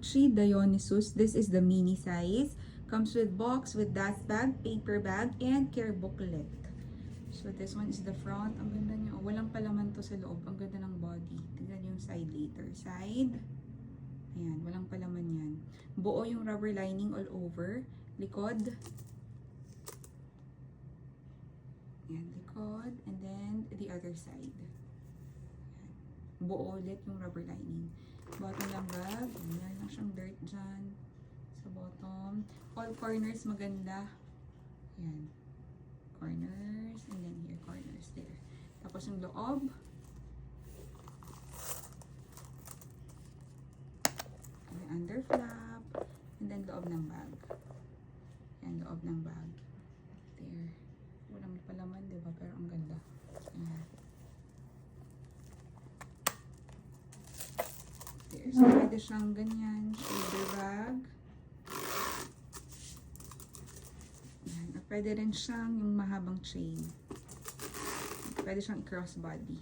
Gucci Dionysus. This is the mini size. Comes with box, with dust bag, paper bag, and care booklet. So this one is the front. Ang ganda niya. Oh, walang palaman to sa loob. Ang ganda ng body. Tignan yung side later. Side. Ayan, walang palaman yan. Buo yung rubber lining all over. Likod. Ayan, likod. And then the other side. Ayan. Buo ulit yung rubber lining. Bottom lang bag. Meron lang siyang dirt dyan. Sa bottom. All corners maganda. Ayan. Corners, and then here, corners there. Tapos yung loob. And then under flap. And then loob ng bag. Yan, loob ng bag. There. Walang palaman, diba? Pero ang ganda. Ayan. There. So, pwede siyang ganyan. Shoulder bag. Pwede rin siyang yung mahabang chain. Pwede siyang crossbody.